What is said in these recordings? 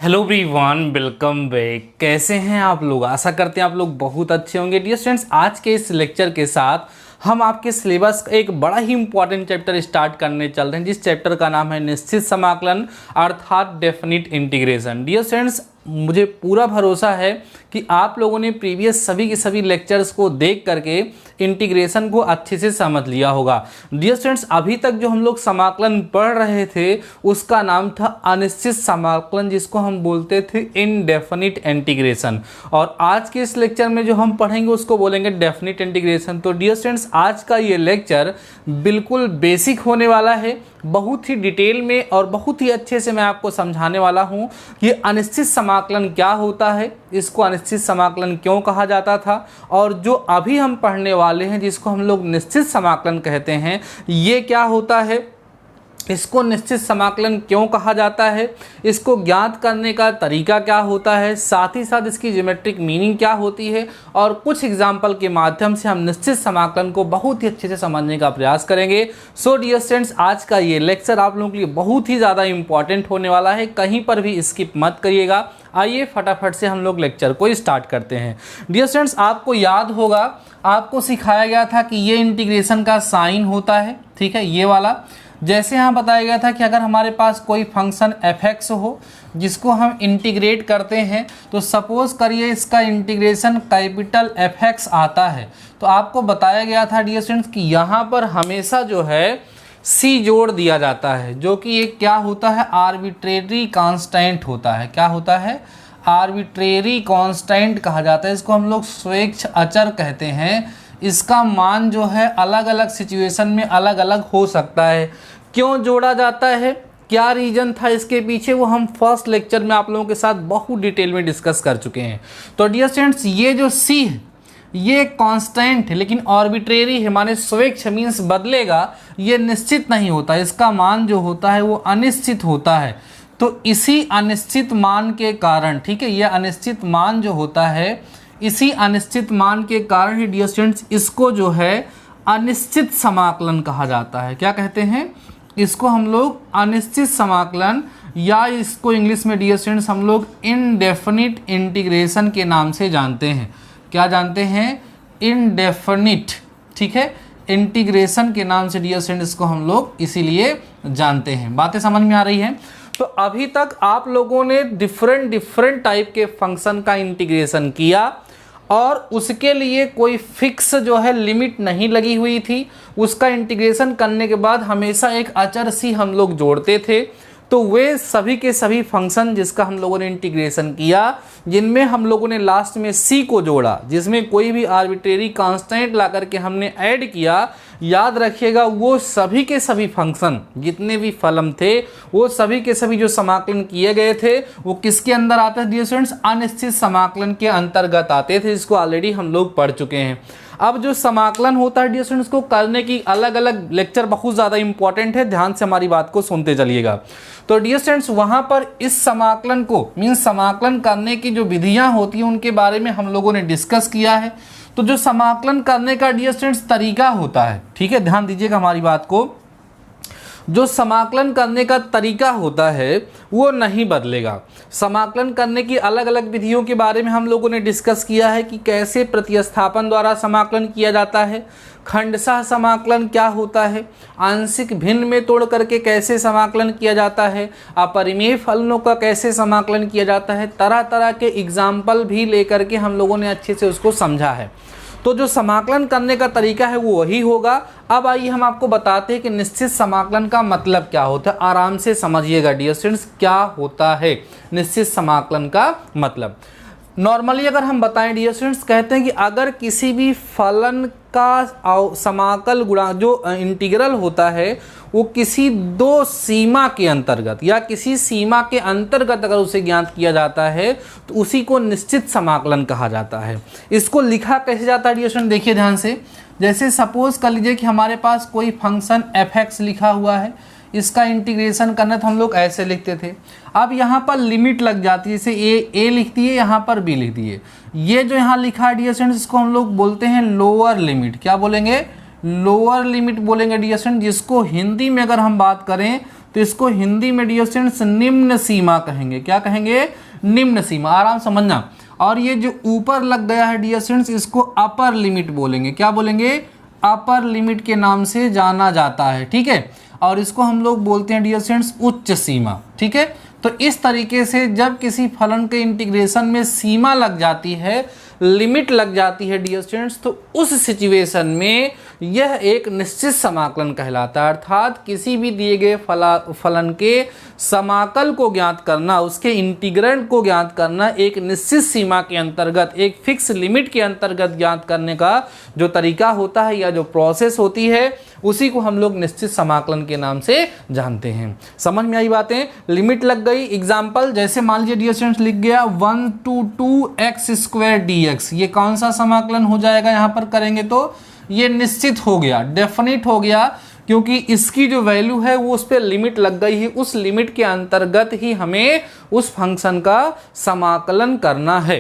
Hello everyone, welcome back. कैसे हैं आप लोग? आशा करते हैं आप लोग बहुत अच्छे होंगे। डियर स्टूडेंट्स, आज के इस लेक्चर के साथ हम आपके सिलेबस का एक बड़ा ही इंपॉर्टेंट चैप्टर स्टार्ट करने चल रहे हैं, जिस चैप्टर का नाम है निश्चित समाकलन अर्थात डेफिनिट इंटीग्रेशन। डियर स्टूडेंट्स, मुझे पूरा भरोसा है कि आप लोगों ने प्रीवियस सभी के सभी लेक्चर्स को देख करके इंटीग्रेशन को अच्छे से समझ लिया होगा। डियर स्टूडेंट्स, अभी तक जो हम लोग समाकलन पढ़ रहे थे उसका नाम था अनिश्चित समाकलन, जिसको हम बोलते थे इनडेफिनिट इंटीग्रेशन। और आज के इस लेक्चर में जो हम पढ़ेंगे उसको बोलेंगे डेफिनिट इंटीग्रेशन। तो डियर स्टूडेंट्स, आज का ये लेक्चर बिल्कुल बेसिक होने वाला है, बहुत ही डिटेल में और बहुत ही अच्छे से मैं आपको समझाने वाला हूँ कि अनिश्चित समाकलन क्या होता है, इसको अनिश्चित समाकलन क्यों कहा जाता था, और जो अभी हम पढ़ने वाले हैं जिसको हम लोग निश्चित समाकलन कहते हैं, ये क्या होता है, इसको निश्चित समाकलन क्यों कहा जाता है, इसको ज्ञात करने का तरीका क्या होता है, साथ ही साथ इसकी ज्योमेट्रिक मीनिंग क्या होती है, और कुछ एग्जाम्पल के माध्यम से हम निश्चित समाकलन को बहुत ही अच्छे से समझने का प्रयास करेंगे। सो डियर स्टूडेंट्स, आज का ये लेक्चर आप लोगों के लिए बहुत ही ज़्यादा इंपॉर्टेंट होने वाला है, कहीं पर भी स्किप मत करिएगा। आइए फटाफट से हम लोग लेक्चर को स्टार्ट करते हैं। डियर स्टूडेंट्स, आपको याद होगा, आपको सिखाया गया था कि ये इंटीग्रेशन का साइन होता है, ठीक है, ये वाला। जैसे यहाँ बताया गया था कि अगर हमारे पास कोई फंक्शन f(x) हो जिसको हम इंटीग्रेट करते हैं, तो सपोज करिए इसका इंटीग्रेशन कैपिटल F(x) आता है, तो आपको बताया गया था डियर स्टूडेंट्स कि यहाँ पर हमेशा जो है c जोड़ दिया जाता है, जो कि ये क्या होता है, आर्बिट्रेरी कांस्टेंट होता है। क्या होता है? आर्बिट्रेरी कांस्टेंट कहा जाता है, इसको हम लोग स्वेच्छ अचर कहते हैं। इसका मान जो है अलग अलग सिचुएशन में अलग अलग हो सकता है। क्यों जोड़ा जाता है, क्या रीजन था इसके पीछे, वो हम फर्स्ट लेक्चर में आप लोगों के साथ बहुत डिटेल में डिस्कस कर चुके हैं। तो डियर स्टूडेंट्स, ये जो c है ये कांस्टेंट है, लेकिन आर्बिट्रेरी है, माने स्वेच्छ मीन्स बदलेगा, ये निश्चित नहीं होता, इसका मान जो होता है वो अनिश्चित होता है। तो इसी अनिश्चित मान के कारण, ठीक है, ये अनिश्चित मान जो होता है, इसी अनिश्चित मान के कारण ही डियर स्टूडेंट्स इसको जो है अनिश्चित समाकलन कहा जाता है। क्या कहते हैं? इसको हम लोग अनिश्चित समाकलन, या इसको इंग्लिश में डियर स्टूडेंट्स हम लोग इनडेफिनिट इंटीग्रेशन के नाम से जानते हैं। क्या जानते हैं? इनडेफिनिट, ठीक है, इंटीग्रेशन के नाम से डियर स्टूडेंट्स इसको हम लोग इसीलिए जानते हैं। बातें समझ में आ रही हैं? तो अभी तक आप लोगों ने डिफरेंट टाइप के फंक्शन का इंटीग्रेशन किया और उसके लिए कोई फिक्स जो है लिमिट नहीं लगी हुई थी। उसका इंटीग्रेशन करने के बाद हमेशा एक अचर सी हम लोग जोड़ते थे। तो वे सभी के सभी फंक्शन जिसका हम लोगों ने इंटीग्रेशन किया, जिनमें हम लोगों ने लास्ट में c को जोड़ा, जिसमें कोई भी आर्बिट्रेरी कांस्टेंट ला करके हमने ऐड किया, याद रखिएगा वो सभी के सभी फंक्शन जितने भी फलन थे, वो सभी के सभी जो समाकलन किए गए थे वो किसके अंदर आते हैं डियर स्टूडेंट्स? अनिश्चित समाकलन के अंतर्गत आते थे, जिसको ऑलरेडी हम लोग पढ़ चुके हैं। अब जो समाकलन होता है डियर स्टूडेंट्स को करने की अलग अलग लेक्चर बहुत ज़्यादा इंपॉर्टेंट है, ध्यान से हमारी बात को सुनते चलिएगा। तो डियर स्टूडेंट्स, वहाँ पर इस समाकलन को मीन्स समाकलन करने की जो विधियाँ होती हैं उनके बारे में हम लोगों ने डिस्कस किया है। तो जो समाकलन करने का डियर स्टूडेंट्स तरीका होता है, ठीक है, ध्यान दीजिएगा हमारी बात को, जो समाकलन करने का तरीका होता है वो नहीं बदलेगा। समाकलन करने की अलग अलग विधियों के बारे में हम लोगों ने डिस्कस किया है कि कैसे प्रतिस्थापन द्वारा समाकलन किया जाता है, खंडशः समाकलन क्या होता है, आंशिक भिन्न में तोड़ करके कैसे समाकलन किया जाता है, अपरिमेय फलनों का कैसे समाकलन किया जाता है, तरह तरह के एग्जाम्पल भी लेकर के हम लोगों ने अच्छे से उसको समझा है। तो जो समाकलन करने का तरीका है वो वही होगा। अब आइए हम आपको बताते हैं कि निश्चित समाकलन का मतलब क्या होता है। आराम से समझिएगा डियर स्टूडेंट्स, क्या होता है निश्चित समाकलन का मतलब। नॉर्मली अगर हम बताएं डियर स्टूडेंट्स, कहते हैं कि अगर किसी भी फलन का समाकल गुणा जो इंटीग्रल होता है वो किसी दो सीमा के अंतर्गत या किसी सीमा के अंतर्गत अगर उसे ज्ञात किया जाता है तो उसी को निश्चित समाकलन कहा जाता है। इसको लिखा कैसे जाता है डियर स्टूडेंट, देखिए ध्यान से। जैसे सपोज कर लीजिए कि हमारे पास कोई फंक्शन f(x) लिखा हुआ है, इसका इंटीग्रेशन करना तो हम लोग ऐसे लिखते थे। अब यहाँ पर लिमिट लग जाती है, जैसे a लिख दिए, यहाँ पर b लिख दिए। ये जो यहाँ लिखा है डियर स्टूडेंट्स इसको हम लोग बोलते हैं लोअर लिमिट। क्या बोलेंगे? लोअर लिमिट बोलेंगे डियर स्टूडेंट, जिसको हिंदी में अगर हम बात करें तो इसको हिंदी में डियर स्टूडेंट्स निम्न सीमा कहेंगे। क्या कहेंगे? निम्न सीमा। आराम समझना। और ये जो ऊपर लग गया है डियर स्टूडेंट्स, इसको अपर लिमिट बोलेंगे। क्या बोलेंगे? अपर लिमिट के नाम से जाना जाता है। ठीक है, और इसको हम लोग बोलते हैं डियर स्टूडेंट्स उच्च सीमा। ठीक है, तो इस तरीके से जब किसी फलन के इंटीग्रेशन में सीमा लग जाती है, लिमिट लग जाती है डियर स्टूडेंट्स, तो उस सिचुएशन में यह एक निश्चित समाकलन कहलाता है। अर्थात किसी भी दिए गए फलन के समाकल को ज्ञात करना, उसके इंटीग्रेंड को ज्ञात करना एक निश्चित सीमा के अंतर्गत, एक फिक्स लिमिट के अंतर्गत ज्ञात करने का जो तरीका होता है या जो प्रोसेस होती है, उसी को हम लोग निश्चित समाकलन के नाम से जानते हैं। समझ में आई बातें? लिमिट लग गई। एग्जाम्पल जैसे मान लीजिए डियर स्टूडेंट्स लिख गया 1 to 2x² dx, ये कौन सा समाकलन हो जाएगा? यहाँ पर करेंगे तो ये निश्चित हो गया, डेफिनिट हो गया, क्योंकि इसकी जो वैल्यू है वो उस पर लिमिट लग गई है। उस लिमिट के अंतर्गत ही हमें उस फंक्शन का समाकलन करना है।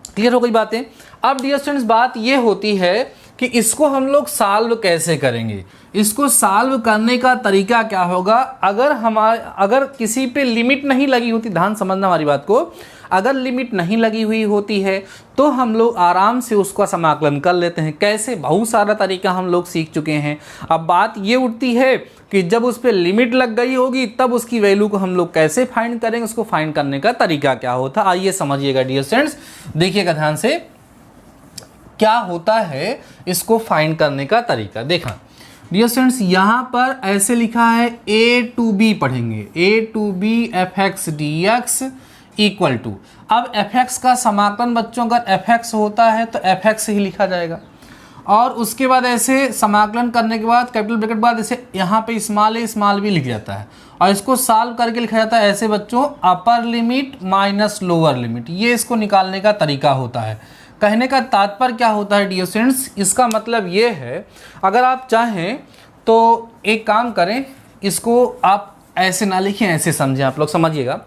क्लियर हो गई बातें? अब डियर स्टूडेंट्स बात ये होती है कि इसको हम लोग सॉल्व कैसे करेंगे। इसको सॉल्व करने का तरीका क्या होगा? अगर किसी पे लिमिट नहीं लगी होती, ध्यान समझना हमारी बात को, अगर लिमिट नहीं लगी हुई होती है तो हम लोग आराम से उसका समाकलन कर लेते हैं। कैसे? बहुत सारा तरीका हम लोग सीख चुके हैं। अब बात ये उठती है कि जब उस पर लिमिट लग गई होगी तब उसकी वैल्यू को हम लोग कैसे फाइंड करेंगे, उसको फाइंड करने का तरीका क्या होता है। आइए समझिएगा डियर स्टूडेंट्स, देखिएगा ध्यान से क्या होता है इसको फाइंड करने का तरीका। देखा डियर स्टूडेंट्स, यहाँ पर ऐसे लिखा है a to b पढ़ेंगे, a to b fx dx equal to, अब fx का समाकलन बच्चों अगर fx होता है तो fx ही लिखा जाएगा, और उसके बाद ऐसे समाकलन करने के बाद कैपिटल ब्रैकेट बाद ऐसे यहाँ पे स्मॉल ए स्मॉल बी लिख जाता है, और इसको सॉल्व करके लिखा जाता है ऐसे बच्चों अपर लिमिट माइनस लोअर लिमिट। ये इसको निकालने का तरीका होता है। कहने का तात्पर्य क्या होता है डियर स्टूडेंट्स? इसका मतलब ये है, अगर आप चाहें तो एक काम करें, इसको आप ऐसे ना लिखें, ऐसे समझें, आप लोग समझिएगा।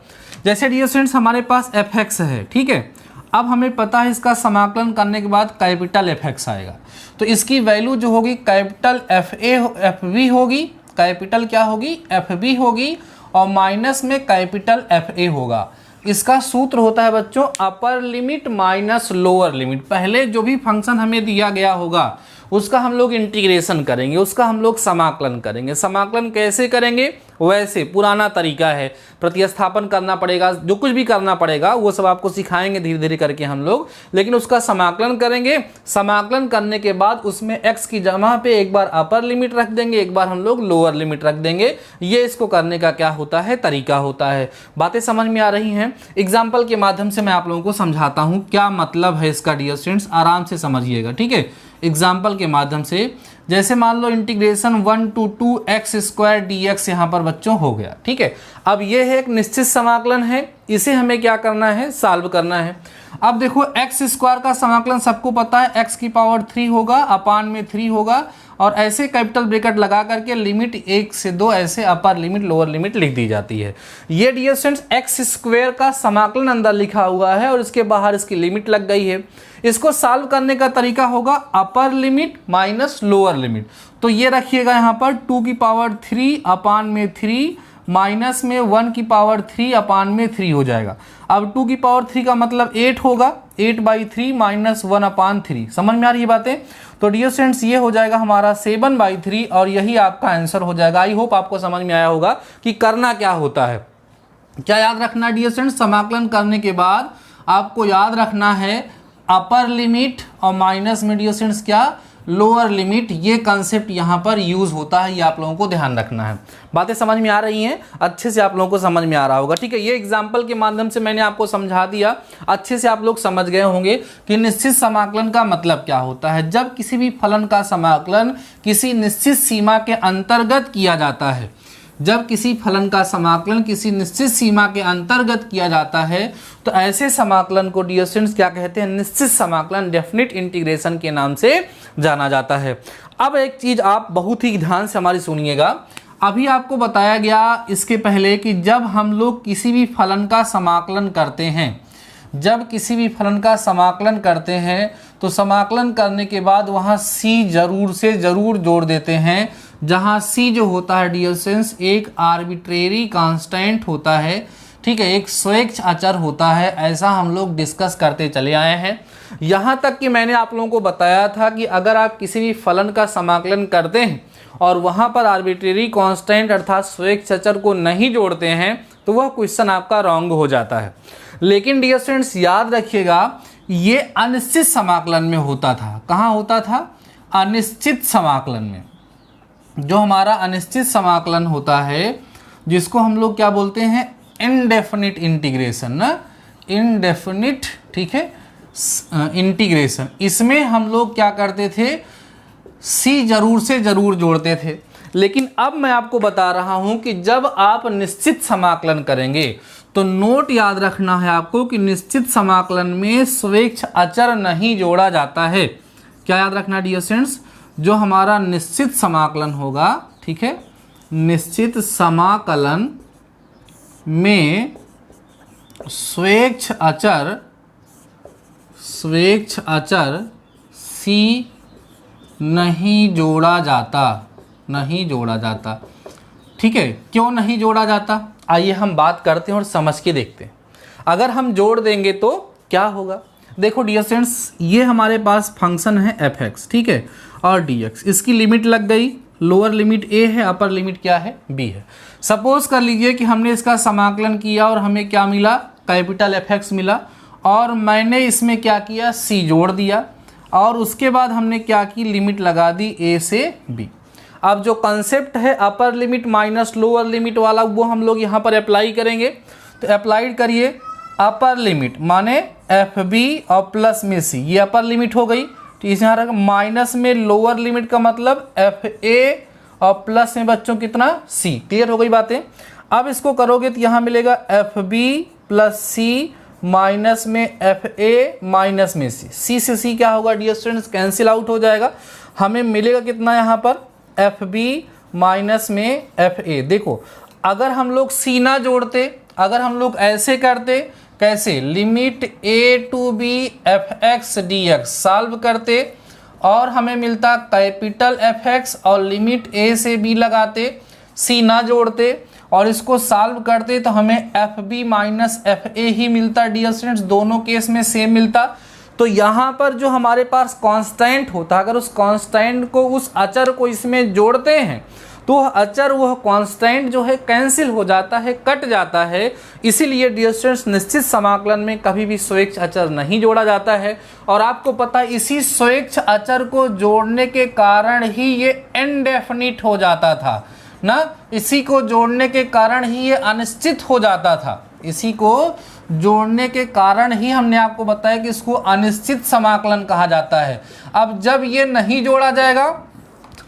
जैसे डियर स्टूडेंट्स हमारे पास fx है, ठीक है, अब हमें पता है इसका समाकलन करने के बाद कैपिटल fx आएगा, तो इसकी वैल्यू जो होगी कैपिटल fb होगी, कैपिटल क्या होगी? fb होगी, और माइनस में कैपिटल fa होगा। इसका सूत्र होता है बच्चों अपर लिमिट माइनस लोअर लिमिट। पहले जो भी फंक्शन हमें दिया गया होगा उसका हम लोग इंटीग्रेशन करेंगे, उसका हम लोग समाकलन करेंगे। समाकलन कैसे करेंगे? वैसे पुराना तरीका है, प्रतिस्थापन करना पड़ेगा, जो कुछ भी करना पड़ेगा वो सब आपको सिखाएंगे धीरे धीरे करके हम लोग, लेकिन उसका समाकलन करेंगे। समाकलन करने के बाद उसमें x की जगह पे एक बार अपर लिमिट रख देंगे, एक बार हम लोग लोअर लिमिट रख देंगे। ये इसको करने का क्या होता है? तरीका होता है। बातें समझ में आ रही हैं? एग्जाम्पल के माध्यम से मैं आप लोगों को समझाता हूँ क्या मतलब है इसका डियर स्टूडेंट्स, आराम से समझिएगा। ठीक है, एग्जाम्पल के माध्यम से जैसे मान लो इंटीग्रेशन 1 to 2x² dx यहाँ पर बच्चों हो गया। ठीक है, अब ये है एक निश्चित समाकलन है, इसे हमें क्या करना है? सॉल्व करना है। अब देखो x² का समाकलन सबको पता है, x की पावर 3 होगा, अपान में 3 होगा, और ऐसे कैपिटल ब्रैकेट लगा करके लिमिट 1 से 2 ऐसे अपर लिमिट लोअर लिमिट लिख दी जाती है। ये डियर स्टूडेंट्स x² का समाकलन अंदर लिखा हुआ है और इसके बाहर इसकी लिमिट लग गई है। इसको सॉल्व करने का तरीका होगा अपर लिमिट माइनस लोअर लिमिट। तो ये रखिएगा यहाँ पर 2 की पावर 3 अपान में 3 माइनस में 1 की पावर 3 अपान में 3 हो जाएगा। अब 2 की पावर 3 का मतलब 8 होगा, 8/3 माइनस 1 अपान 3। समझ में आ रही है बातें? तो डियर स्टूडेंट्स ये हो जाएगा हमारा 7/3 और यही आपका आंसर हो जाएगा। आई होप आपको समझ में आया होगा कि करना क्या होता है। क्या याद रखना डियर स्टूडेंट्स? समाकलन करने के बाद आपको याद रखना है अपर लिमिट और माइनस में डियर स्टूडेंट्स क्या? Lower limit. ये कंसेप्ट यहाँ पर यूज होता है, ये आप लोगों को ध्यान रखना है। बातें समझ में आ रही हैं? अच्छे से आप लोगों को समझ में आ रहा होगा। ठीक है, ये एग्जाम्पल के माध्यम से मैंने आपको समझा दिया, अच्छे से आप लोग समझ गए होंगे कि निश्चित समाकलन का मतलब क्या होता है। जब किसी भी फलन का समाकलन किसी निश्चित सीमा के अंतर्गत किया जाता है, जब किसी फलन का समाकलन किसी निश्चित सीमा के अंतर्गत किया जाता है तो ऐसे समाकलन को डियर स्टूडेंट्स क्या कहते हैं? निश्चित समाकलन, डेफिनिट इंटीग्रेशन के नाम से जाना जाता है। अब एक चीज आप बहुत ही ध्यान से हमारी सुनिएगा। अभी आपको बताया गया इसके पहले कि जब हम लोग किसी भी फलन का समाकलन करते हैं, जब किसी भी फलन का समाकलन करते हैं तो समाकलन करने के बाद वहाँ c जरूर से जरूर जोड़ देते हैं, जहाँ सी जो होता है डियर स्टूडेंट्स एक आर्बिट्रेरी कांस्टेंट होता है, ठीक है, एक स्वेच्छ अचर होता है, ऐसा हम लोग डिस्कस करते चले आए हैं। यहाँ तक कि मैंने आप लोगों को बताया था कि अगर आप किसी भी फलन का समाकलन करते हैं और वहाँ पर आर्बिट्रेरी कांस्टेंट अर्थात स्वेच्छ अचर को नहीं जोड़ते हैं तो वह क्वेश्चन आपका रॉन्ग हो जाता है। लेकिन डियर स्टूडेंट्स याद रखिएगा ये अनिश्चित समाकलन में होता था। कहाँ होता था? अनिश्चित समाकलन में। जो हमारा अनिश्चित समाकलन होता है जिसको हम लोग क्या बोलते हैं? इनडेफिनिट इंटीग्रेशन ना, इनडेफिनिट, ठीक है, इंटीग्रेशन। इसमें हम लोग क्या करते थे? सी जरूर से जरूर जोड़ते थे। लेकिन अब मैं आपको बता रहा हूं कि जब आप निश्चित समाकलन करेंगे तो नोट याद रखना है आपको कि निश्चित समाकलन में स्वेच्छ अचर नहीं जोड़ा जाता है। क्या याद रखना डियर स्टूडेंट्स? जो हमारा निश्चित समाकलन होगा, ठीक है, निश्चित समाकलन में स्वेच्छ अचर सी नहीं जोड़ा जाता। ठीक है, क्यों नहीं जोड़ा जाता? आइए हम बात करते हैं और समझ के देखते हैं। अगर हम जोड़ देंगे तो क्या होगा? देखो डियर स्टूडेंट्स ये हमारे पास फंक्शन है fx, ठीक है, और dx, इसकी लिमिट लग गई, लोअर लिमिट a है, अपर लिमिट क्या है? b है। सपोज कर लीजिए कि हमने इसका समाकलन किया और हमें क्या मिला? कैपिटल fx मिला, और मैंने इसमें क्या किया? c जोड़ दिया, और उसके बाद हमने क्या की? लिमिट लगा दी a से b। अब जो कंसेप्ट है अपर लिमिट माइनस लोअर लिमिट वाला वो हम लोग यहाँ पर अप्लाई करेंगे। तो अप्लाइड करिए, अपर लिमिट माने fb और प्लस में c, ये अपर लिमिट हो गई। तो इस यहाँ माइनस में लोअर लिमिट का मतलब fa और प्लस में बच्चों कितना? c। क्लियर हो गई बातें? अब इसको करोगे तो यहाँ मिलेगा fb प्लस c माइनस में fa माइनस में c से c क्या होगा डियर स्टूडेंट्स? कैंसिल आउट हो जाएगा। हमें मिलेगा कितना यहाँ पर? fb माइनस में fa। देखो अगर हम लोग c ना जोड़ते, अगर हम लोग ऐसे करते, कैसे? Limit a to b fx dx solve करते और हमें मिलता कैपिटल fx और लिमिट a से b लगाते, c ना जोड़ते और इसको सॉल्व करते तो हमें fb माइनस fa ही मिलता डियर स्टूडेंट्स, दोनों केस में सेम मिलता। तो यहाँ पर जो हमारे पास कांस्टेंट होता, अगर उस कांस्टेंट को, उस अचर को इसमें जोड़ते हैं तो अचर, वह कांस्टेंट जो है कैंसिल हो जाता है, कट जाता है। इसीलिए डियर स्टूडेंट्स निश्चित समाकलन में कभी भी स्वेच्छ अचर नहीं जोड़ा जाता है। और आपको पता है इसी स्वेच्छ अचर को जोड़ने के कारण ही ये इनडेफिनिट हो जाता था ना, इसी को जोड़ने के कारण ही ये अनिश्चित हो जाता था। इसी को जोड़ने के कारण ही हमने आपको बताया कि इसको अनिश्चित समाकलन कहा जाता है। अब जब ये नहीं जोड़ा जाएगा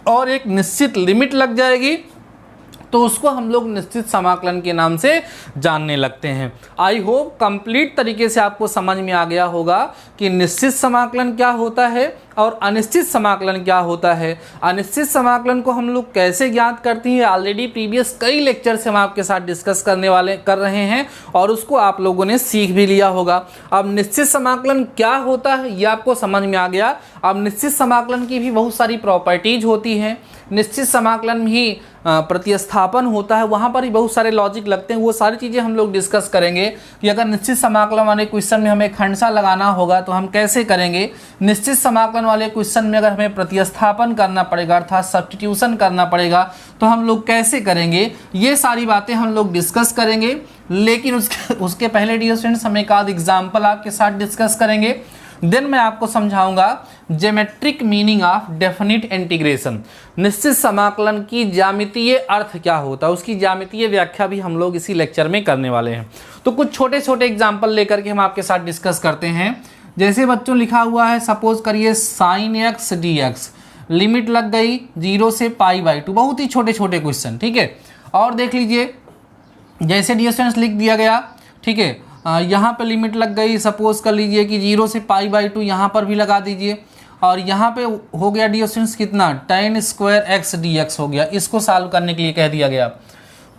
और एक निश्चित लिमिट लग जाएगी तो उसको हम लोग निश्चित समाकलन के नाम से जानने लगते हैं। आई होप कंप्लीट तरीके से आपको समझ में आ गया होगा कि निश्चित समाकलन क्या होता है और अनिश्चित समाकलन क्या होता है। अनिश्चित समाकलन को हम लोग कैसे ज्ञात करते हैं ऑलरेडी प्रीवियस कई लेक्चर से हम आपके साथ डिस्कस कर रहे हैं और उसको आप लोगों ने सीख भी लिया होगा। अब निश्चित समाकलन क्या होता है ये आपको समझ में आ गया। अब निश्चित समाकलन की भी बहुत सारी प्रॉपर्टीज होती हैं। निश्चित समाकलन ही प्रतिस्थापन होता है, वहाँ पर ही बहुत सारे लॉजिक लगते हैं। वो सारी चीज़ें हम लोग डिस्कस करेंगे कि अगर निश्चित समाकलन वाले क्वेश्चन में हमें खंडसा लगाना होगा तो हम कैसे करेंगे, निश्चित समाकलन वाले क्वेश्चन में अगर हमें प्रतिस्थापन करना पड़ेगा अर्थात सब्स्टिट्यूशन करना पड़ेगा तो हम लोग कैसे करेंगे, ये सारी बातें हम लोग डिस्कस करेंगे। लेकिन उसके पहले डियर स्टूडेंट्स हम एक आध एग्जाम्पल आपके साथ डिस्कस करेंगे। देन मैं आपको समझाऊंगा geometric meaning of definite integration. निश्चित समाकलन की ज्यामितीय अर्थ क्या होता है, उसकी ज्यामितीय व्याख्या भी हम लोग इसी लेक्चर में करने वाले हैं। तो कुछ छोटे छोटे एग्जाम्पल लेकर के हम आपके साथ डिस्कस करते हैं। जैसे बच्चों लिखा हुआ है, सपोज करिए sine x D X, limit लग गई 0 से π/2, बहुत ही छोटे छोटे क्वेश्चन, ठीक है। और देख लीजिए जैसे डियर स्टूडेंट्स लिख दिया गया, ठीक है, यहाँ पे लिमिट लग गई, सपोज कर लीजिए कि 0 से π/2, यहाँ पर भी लगा दीजिए। और यहाँ पे हो गया डियर स्टूडेंट्स कितना, tan² x dx हो गया। इसको सॉल्व करने के लिए कह दिया गया।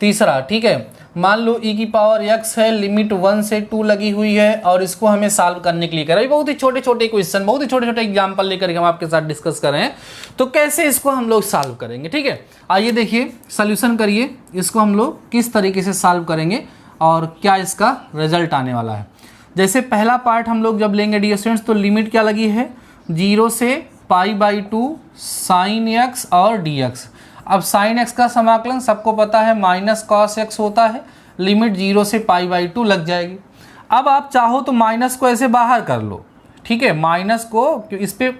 तीसरा, ठीक है, मान लो e की पावर x है, लिमिट 1 से 2 लगी हुई है और इसको हमें सॉल्व करने के लिए करें। बहुत ही छोटे छोटे क्वेश्चन, बहुत ही छोटे छोटे एग्जांपल लेकर के हम आपके साथ डिस्कस कर रहे हैं, तो कैसे इसको हम लोग सॉल्व करेंगे, ठीक है। आइए देखिए, सॉल्यूशन करिए, इसको हम लोग किस तरीके से सॉल्व करेंगे और क्या इसका रिजल्ट आने वाला है। जैसे पहला पार्ट हम लोग जब लेंगे डियर स्टूडेंट्स, तो लिमिट क्या लगी है 0 से π/2 साइन x और dx। अब साइन x का समाकलन सबको पता है माइनस कॉस x होता है, लिमिट 0 से π/2 लग जाएगी। अब आप चाहो तो माइनस को ऐसे बाहर कर लो, ठीक है, माइनस को इस पे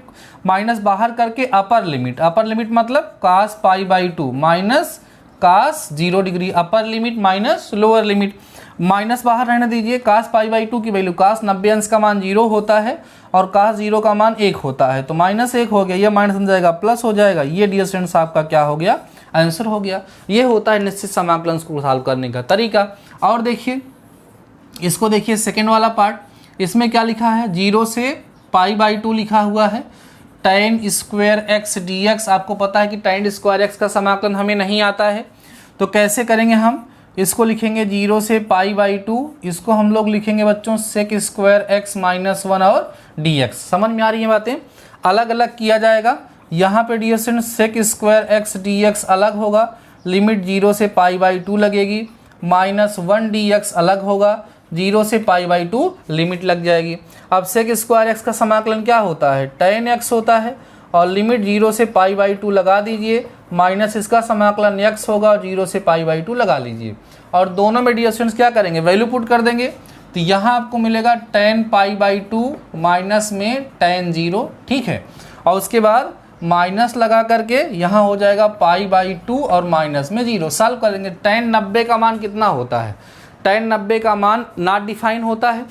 माइनस बाहर करके अपर लिमिट मतलब cos π/2 minus cos 0 degree, upper limit minus lower limit, minus बाहर रहने दीजिए। cos π/2 की वैल्यू, cos 90 अंश का मान 0 होता है और cos 0 का मान 1 होता है, तो -1 हो गया, ये माइनस बन जाएगा प्लस हो जाएगा। ये डियर स्टूडेंट्स आपका क्या हो गया, आंसर हो गया। ये होता है निश्चित समाकलन को सॉल्व करने का तरीका। और देखिए इसको, देखिए सेकेंड वाला पार्ट, इसमें क्या लिखा है 0 से π/2 लिखा हुआ है, tan स्क्वायर x dx। आपको पता है कि tan स्क्वायर x का समाकलन हमें नहीं आता है, तो कैसे करेंगे हम, इसको लिखेंगे 0 से π/2, इसको हम लोग लिखेंगे बच्चों sec स्क्वायर x -1 और dx। समझ में आ रही है बातें, अलग अलग किया जाएगा। यहाँ पे dear students sec square x dx अलग होगा, लिमिट 0 से π/2 लगेगी, -1 dx अलग होगा, 0 से π/2 लिमिट लग जाएगी। अब sec स्क्वायर x का समाकलन क्या होता है, tan x होता है और लिमिट 0 से π/2 लगा दीजिए, माइनस इसका समाकलन x होगा और 0 से π/2 लगा लीजिए। और दोनों में डियर स्टूडेंट्स क्या करेंगे, वैल्यू पुट कर देंगे, तो यहाँ आपको मिलेगा tan π/2 माइनस में tan 0, ठीक है, और उसके बाद माइनस लगा करके यहाँ हो जाएगा π/2 और माइनस में 0। सॉल्व करेंगे, tan 90 का मान कितना होता है, tan 90 का मान नॉट डिफाइन होता है,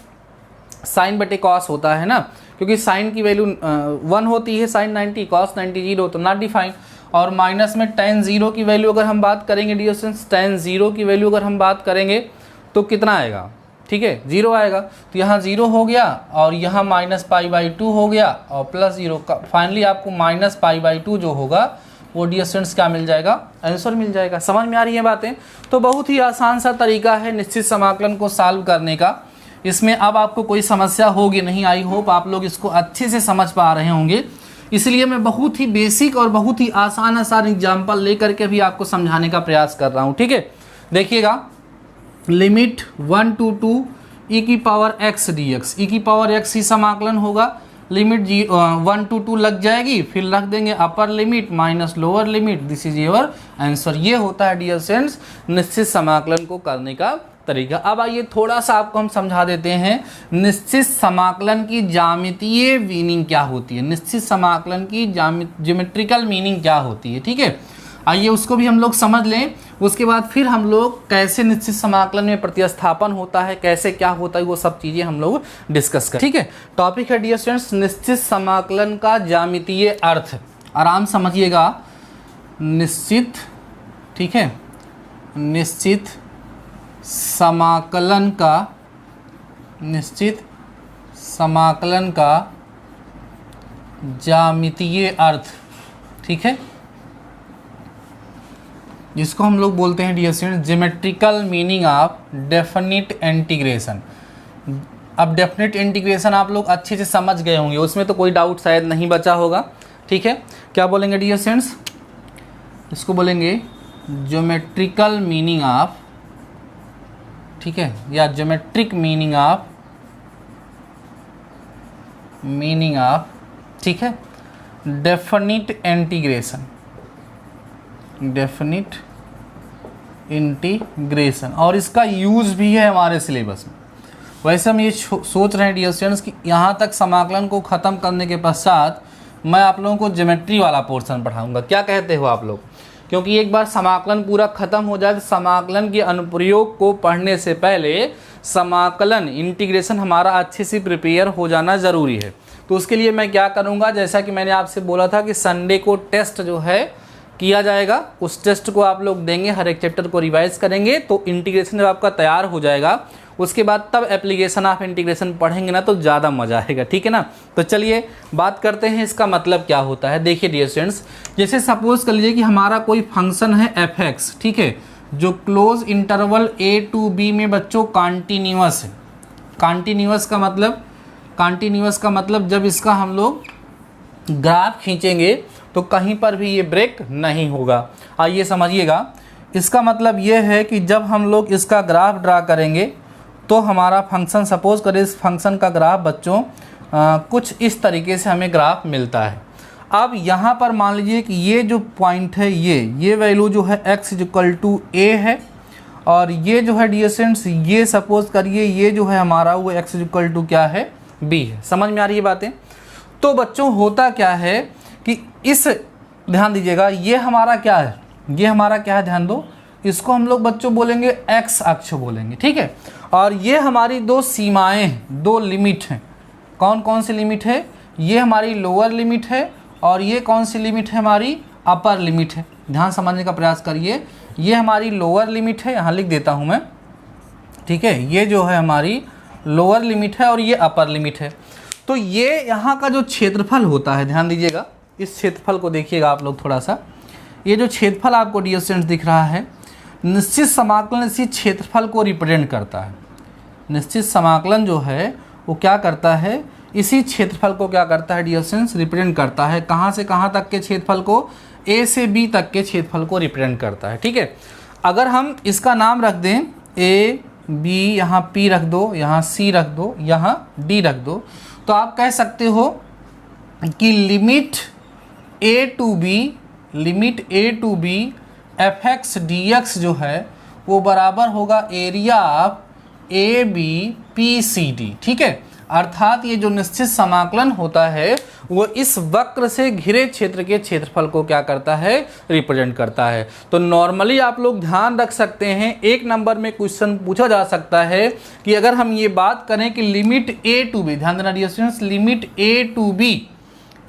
साइन बटे कॉस होता है ना, क्योंकि साइन की वैल्यू 1 होती है, साइन 90 कॉस 90 0, तो नॉट डिफाइन। और माइनस में tan 0 की वैल्यू अगर हम बात करेंगे डियर स्टूडेंट्स, tan 0 की वैल्यू अगर हम बात करेंगे तो कितना आएगा, ठीक है 0 आएगा, तो यहाँ 0 हो गया और यहाँ -π/2 हो गया और +0 का, फाइनली आपको -π/2 जो होगा वो डियर स्टूडेंट्स क्या मिल जाएगा, आंसर मिल जाएगा। समझ में आ रही है बातें, तो बहुत ही आसान सा तरीका है निश्चित समाकलन को सॉल्व करने का। इसमें अब आपको कोई समस्या होगी नहीं, आई होप आप लोग इसको अच्छे से समझ पा रहे होंगे, इसलिए मैं बहुत ही बेसिक और बहुत ही आसान एग्जाम्पल लेकर के भी आपको समझाने का प्रयास कर रहा हूँ, ठीक है। देखिएगा, लिमिट 1 to 2 e की पावर x dx, e की पावर x ही समाकलन होगा, लिमिट 1 to 2 लग जाएगी, फिर रख देंगे अपर limit minus lower limit, this is your answer. ये होता है डियर फ्रेंड्स निश्चित समाकलन को करने का तरीका। अब आइए थोड़ा सा आपको हम समझा देते हैं निश्चित समाकलन की ज्यामितीय मीनिंग क्या होती है, निश्चित समाकलन की ज्योमेट्रिकल मीनिंग क्या होती है, ठीक है। आइए उसको भी हम लोग समझ लें, उसके बाद फिर हम लोग कैसे निश्चित समाकलन में प्रतिस्थापन होता है, कैसे क्या होता है, वो सब चीज़ें हम लोग डिस्कस करें, ठीक है। टॉपिक है डियर स्टूडेंट्स निश्चित समाकलन का ज्यामितीय अर्थ। आराम समझिएगा, निश्चित, ठीक है, निश्चित समाकलन का, निश्चित समाकलन का ज्यामितीय अर्थ, ठीक है, जिसको हम लोग बोलते हैं dear student geometrical meaning of definite integration. अब डेफिनिट इंटीग्रेशन आप लोग अच्छे से समझ गए होंगे, उसमें तो कोई डाउट शायद नहीं बचा होगा, ठीक है। क्या बोलेंगे डियर स्टूडेंट्स, इसको बोलेंगे ज्योमेट्रिकल मीनिंग ऑफ, ठीक है, या ज्योमेट्रिक मीनिंग ऑफ, ठीक है, डेफिनिट इंटीग्रेशन, डेफिनिट इंटीग्रेशन। और इसका यूज़ भी है हमारे सिलेबस में। वैसे हम ये सोच रहे हैं डियर स्टूडेंट्स कि यहाँ तक समाकलन को ख़त्म करने के पश्चात मैं आप लोगों को ज्योमेट्री वाला पोर्शन पढ़ाऊँगा। क्या कहते हो आप लोग, क्योंकि एक बार समाकलन पूरा ख़त्म हो जाए तो समाकलन के अनुप्रयोग को पढ़ने से पहले समाकलन इंटीग्रेशन हमारा अच्छे से प्रिपेयर हो जाना ज़रूरी है। तो उसके लिए मैं क्या करूँगा, जैसा कि मैंने आपसे बोला था कि संडे को टेस्ट जो है किया जाएगा, उस टेस्ट को आप लोग देंगे, हर एक चैप्टर को रिवाइज करेंगे, तो इंटीग्रेशन जब आपका तैयार हो जाएगा उसके बाद तब एप्लीकेशन ऑफ इंटीग्रेशन पढ़ेंगे ना तो ज़्यादा मज़ा आएगा, ठीक है ना। तो चलिए बात करते हैं इसका मतलब क्या होता है। देखिए डियर स्टूडेंट्स, जैसे सपोज कर लीजिए कि हमारा कोई फंक्शन है f(x), ठीक है, जो close interval A to B में बच्चों कॉन्टिन्यूअस है। कॉन्टिन्यूअस का मतलब जब इसका हम लोग ग्राफ खींचेंगे तो कहीं पर भी ये ब्रेक नहीं होगा। आइए समझिएगा, इसका मतलब ये है कि जब हम लोग इसका ग्राफ ड्रा करेंगे तो हमारा फंक्शन, सपोज करें इस फंक्शन का ग्राफ बच्चों कुछ इस तरीके से हमें ग्राफ मिलता है। अब यहाँ पर मान लीजिए कि ये जो पॉइंट है ये वैल्यू जो है x इक्वल टू ए है, और ये जो है डियर स्टूडेंट्स ये सपोज करिए ये जो है हमारा वो x इक्वल टू क्या है b है। समझ में आ रही है बातें? तो बच्चों होता क्या है कि इस, ध्यान दीजिएगा, ये हमारा क्या है, ये हमारा क्या है, ध्यान दो, इसको हम लोग बच्चों बोलेंगे x अक्ष बोलेंगे, ठीक है। और ये हमारी दो सीमाएं हैं, दो लिमिट हैं। कौन कौन सी लिमिट है? ये हमारी लोअर लिमिट है और ये कौन सी लिमिट है? हमारी अपर लिमिट है। ध्यान समझने का प्रयास करिए, ये हमारी लोअर लिमिट है, यहाँ लिख देता हूँ मैं, ठीक है। ये जो है हमारी लोअर लिमिट है और ये अपर लिमिट है। तो ये यहाँ का जो क्षेत्रफल होता है, ध्यान दीजिएगा, इस क्षेत्रफल को देखिएगा आप लोग थोड़ा सा। ये जो क्षेत्रफल आपको डियर स्टूडेंट्स दिख रहा है, निश्चित समाकलन इसी क्षेत्रफल को रिप्रेजेंट करता है। निश्चित समाकलन जो है वो क्या करता है, इसी क्षेत्रफल को क्या करता है डियर स्टूडेंट्स, रिप्रेजेंट करता है। कहाँ से कहाँ तक के क्षेत्रफल को? ए से बी तक के क्षेत्रफल को रिप्रेजेंट करता है, ठीक है। अगर हम इसका नाम रख दें ए बी, यहाँ पी रख दो, यहाँ सी रख दो, यहाँ डी रख दो, तो आप कह सकते हो कि limit A to B F X D X जो है वो बराबर होगा area of A B P C D, ठीक है। अर्थात ये जो निश्चित समाकलन होता है वो इस वक्र से घिरे क्षेत्र के क्षेत्रफल को क्या करता है, रिप्रेजेंट करता है। तो नॉर्मली आप लोग ध्यान रख सकते हैं, एक नंबर में क्वेश्चन पूछा जा सकता है कि अगर हम ये बात करें कि लिमिट ए टू बी, ध्यान देना dear students, limit A to B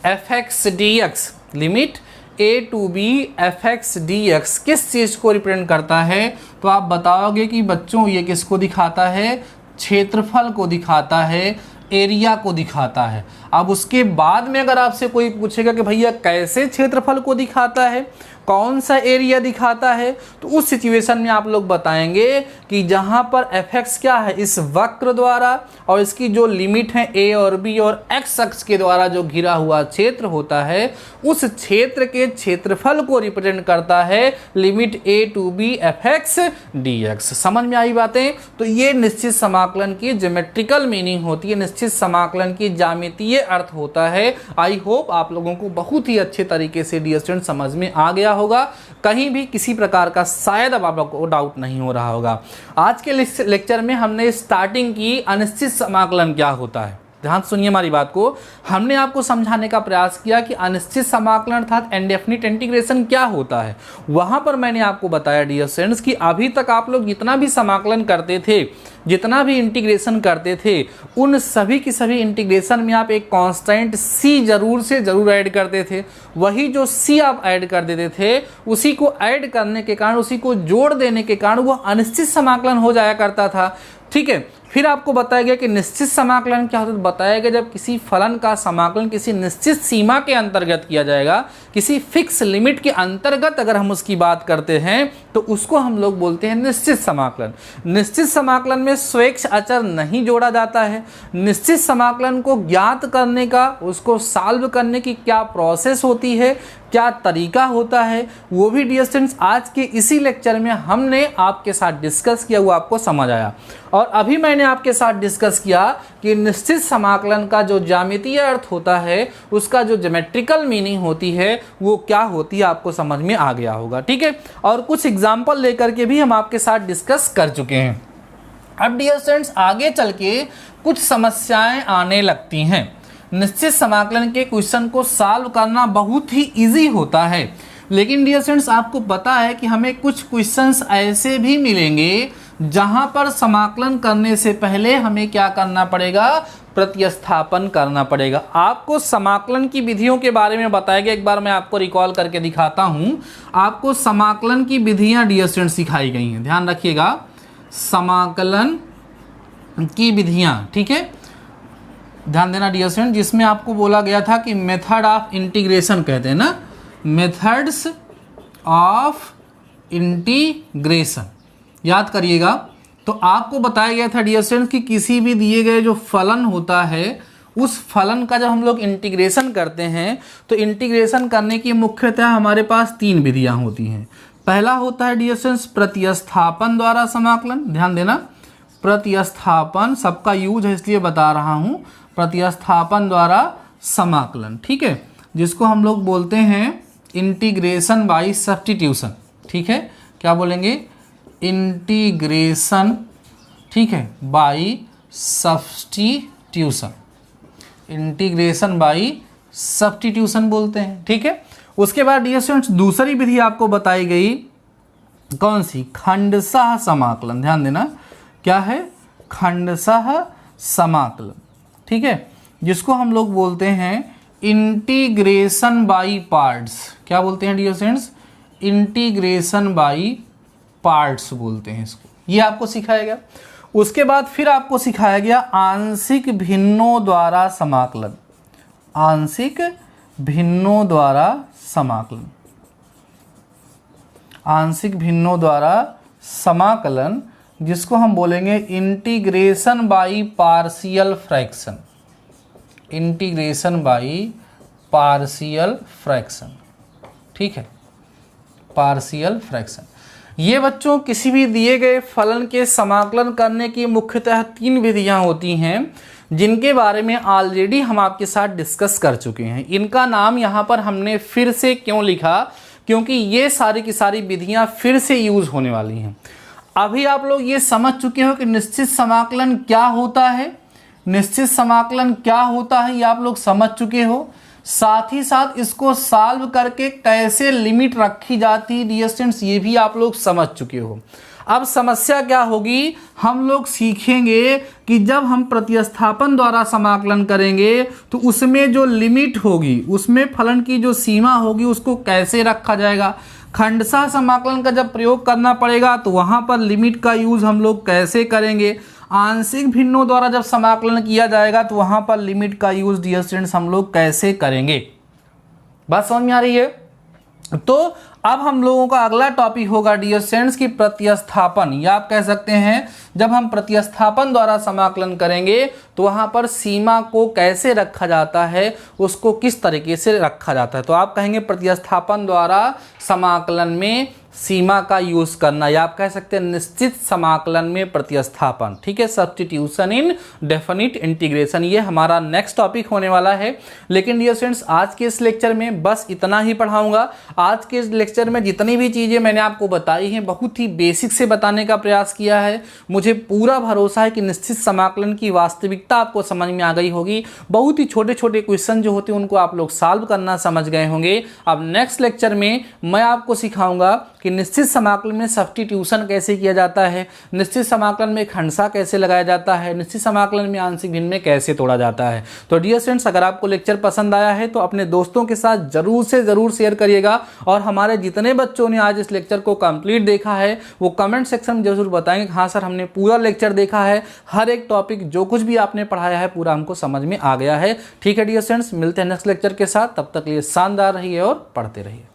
F X D X, limit A to B F X D X किस चीज़ को रिप्रेजेंट करता है? तो आप बताओगे कि बच्चों ये किसको दिखाता है, क्षेत्रफल को दिखाता है, एरिया को दिखाता है। अब उसके बाद में अगर आपसे कोई पूछेगा कि भैया कैसे क्षेत्रफल को दिखाता है, कौन सा एरिया दिखाता है, तो उस सिचुएशन में आप लोग बताएंगे कि जहां पर एफ एक्स क्या है, इस वक्र द्वारा और इसकी जो लिमिट है ए और बी और एक्स अक्ष के द्वारा जो घिरा हुआ क्षेत्र होता है, उस क्षेत्र के क्षेत्रफल को रिप्रेजेंट करता है limit A to B F X D X. समझ में आई बातें? तो ये निश्चित समाकलन की ज्योमेट्रिकल मीनिंग होती है, निश्चित समाकलन की ज्यामितीय अर्थ होता है। आई होप आप लोगों को बहुत ही अच्छे तरीके से डियर स्टूडेंट समझ में आ गया होगा, कहीं भी किसी प्रकार का शायद अब आप लोग को डाउट नहीं हो रहा होगा। आज के लेक्चर में हमने स्टार्टिंग की अनिश्चित समाकलन क्या होता है, ध्यान सुनिए हमारी बात को। हमने आपको समझाने का प्रयास किया कि अनिश्चित समाकलन अर्थात इंडेफिनिट इंटीग्रेशन क्या होता है। वहां पर मैंने आपको बताया डियर स्टूडेंट्स कि अभी तक आप लोग जितना भी समाकलन करते थे, जितना भी इंटीग्रेशन करते थे, उन सभी की सभी इंटीग्रेशन में आप एक कांस्टेंट सी जरूर से जरूर ऐड करते थे। वही जो सी आप ऐड कर देते थे, उसी को ऐड करने के कारण, उसी को जोड़ देने के कारण वह अनिश्चित समाकलन हो जाया करता था, ठीक है। फिर आपको बताया गया कि निश्चित समाकलन क्या होता है, बताया गया जब किसी फलन का समाकलन किसी निश्चित सीमा के अंतर्गत किया जाएगा, किसी फिक्स लिमिट के अंतर्गत अगर हम उसकी बात करते हैं तो उसको हम लोग बोलते हैं निश्चित समाकलन। निश्चित समाकलन में स्वेच्छ अचर नहीं जोड़ा जाता है। निश्चित समाकलन को ज्ञात करने का, उसको सॉल्व करने की क्या प्रोसेस होती है, क्या तरीका होता है, वो भी डियर स्टूडेंट्स आज के इसी लेक्चर में हमने आपके साथ डिस्कस किया, वो आपको समझ आया। और अभी मैंने आपके साथ डिस्कस किया कि निश्चित समाकलन का जो ज्यामितीय अर्थ होता है, उसका जो ज्योमेट्रिकल मीनिंग होती है वो क्या होती है, आपको समझ में आ गया होगा, ठीक है। और कुछ एग्जाम्पल लेकर के भी हम आपके साथ डिस्कस कर चुके हैं। अब डियर स्टूडेंट्स आगे चल के कुछ समस्याएं आने लगती हैं। निश्चित समाकलन के क्वेश्चन को सॉल्व करना बहुत ही इजी होता है, लेकिन डियर स्टूडेंट्स आपको पता है कि हमें कुछ क्वेश्चंस ऐसे भी मिलेंगे जहां पर समाकलन करने से पहले हमें क्या करना पड़ेगा, प्रतिस्थापन करना पड़ेगा। आपको समाकलन की विधियों के बारे में बताया गया, एक बार मैं आपको रिकॉल करके दिखाता हूं। आपको समाकलन की विधियां डियर स्टूडेंट्स सिखाई गई हैं, ध्यान रखिएगा, समाकलन की विधियां, ठीक है, ध्यान देना डियर स्टूडेंट। जिसमें आपको बोला गया था कि मेथड ऑफ इंटीग्रेशन कहते हैं ना, मेथड्स ऑफ इंटीग्रेशन। याद करिएगा, तो आपको बताया गया था डियर स्टूडेंट्स कि किसी भी दिए गए जो फलन होता है उस फलन का जब हम लोग इंटीग्रेशन करते हैं तो इंटीग्रेशन करने की मुख्यतः हमारे पास तीन विधियां होती हैं। पहला होता है डियर स्टूडेंट्स प्रतिस्थापन द्वारा समाकलन। ध्यान देना, प्रतिस्थापन, सबका यूज है इसलिए बता रहा हूं, प्रतिस्थापन द्वारा समाकलन, ठीक है, जिसको हम लोग बोलते हैं इंटीग्रेशन बाय सब्स्टिट्यूशन। ठीक है, क्या बोलेंगे? इंटीग्रेशन, ठीक है, by substitution, integration by substitution बोलते हैं। ठीक है, उसके बाद डियर स्टूडेंट्स दूसरी विधि आपको बताई गई, कौन सी? खंडशः समाकलन। ध्यान देना, क्या है? खंडशः समाकलन। ठीक है, जिसको हम लोग बोलते हैं इंटीग्रेशन बाय पार्ट्स। क्या बोलते हैं dear students? Integration by parts बोलते हैं इसको। ये आपको सिखाया गया। उसके बाद फिर आपको सिखाया गया आंशिक भिन्नों द्वारा समाकलन। आंशिक भिन्नों द्वारा समाकलन, आंशिक भिन्नों द्वारा समाकलन, जिसको हम बोलेंगे integration by partial fraction. Integration by partial fraction. ठीक है, पार्शियल फ्रैक्शन। ये बच्चों किसी भी दिए गए फलन के समाकलन करने की मुख्यतः तीन विधियां होती हैं, जिनके बारे में ऑलरेडी हम आपके साथ डिस्कस कर चुके हैं। इनका नाम यहाँ पर हमने फिर से क्यों लिखा? क्योंकि ये सारी की सारी विधियां फिर से यूज होने वाली हैं। अभी आप लोग ये समझ चुके हो कि निश्चित समाकलन क्या होता है, निश्चित समाकलन क्या होता है, ये आप लोग समझ चुके हो। साथ ही साथ इसको सॉल्व करके कैसे लिमिट रखी जाती है डियर स्टूडेंट्स, ये भी आप लोग समझ चुके हो। अब समस्या क्या होगी? हम लोग सीखेंगे कि जब हम प्रतिस्थापन द्वारा समाकलन करेंगे तो उसमें जो लिमिट होगी, उसमें फलन की जो सीमा होगी, उसको कैसे रखा जाएगा। खंडशः समाकलन का जब प्रयोग करना पड़ेगा तो वहाँ पर लिमिट का यूज हम लोग कैसे करेंगे। आंशिक भिन्नों द्वारा जब समाकलन किया जाएगा तो वहाँ पर लिमिट का यूज डियर स्टूडेंट्स हम लोग कैसे करेंगे। बात समझ में आ रही है? तो अब हम लोगों का अगला टॉपिक होगा डियर स्टूडेंट्स की प्रतिस्थापन, या आप कह सकते हैं जब हम प्रतिस्थापन द्वारा समाकलन करेंगे तो वहां पर सीमा को कैसे रखा जाता है, उसको किस तरीके से रखा जाता है। तो आप कहेंगे प्रतिस्थापन द्वारा समाकलन में सीमा का यूज करना, या आप कह सकते हैं निश्चित समाकलन में प्रतिस्थापन। ठीक है, सब्स्टिट्यूशन इन डेफिनिट इंटीग्रेशन, ये हमारा नेक्स्ट टॉपिक होने वाला है। लेकिन डियर स्टूडेंट्स आज के इस लेक्चर में बस इतना ही पढ़ाऊंगा। आज के इस लेक्चर में जितनी भी चीज़ें मैंने आपको बताई हैं बहुत ही बेसिक से बताने का प्रयास किया है। मुझे पूरा भरोसा है कि निश्चित समाकलन की वास्तविकता आपको समझ में आ गई होगी। बहुत ही छोटे छोटे क्वेश्चन जो होते हैं उनको आप लोग सॉल्व करना समझ गए होंगे। अब नेक्स्ट लेक्चर में मैं आपको सिखाऊंगा कि निश्चित समाकलन में सब्स्टिट्यूशन कैसे किया जाता है, निश्चित समाकलन में खंडशः कैसे लगाया जाता है, निश्चित समाकलन में आंशिक भिन्न में कैसे तोड़ा जाता है। तो डियर स्टूडेंट्स अगर आपको लेक्चर पसंद आया है तो अपने दोस्तों के साथ जरूर से जरूर शेयर करिएगा, और हमारे जितने बच्चों ने आज इस लेक्चर को कंप्लीट देखा है वो कमेंट सेक्शन में जरूर बताएंगे कि हाँ सर हमने पूरा लेक्चर देखा है, हर एक टॉपिक जो कुछ भी आपने पढ़ाया है पूरा हमको समझ में आ गया है। ठीक है डियर स्टूडेंट्स, मिलते हैं नेक्स्ट लेक्चर के साथ, तब तक के लिए शानदार रहिए और पढ़ते रहिए।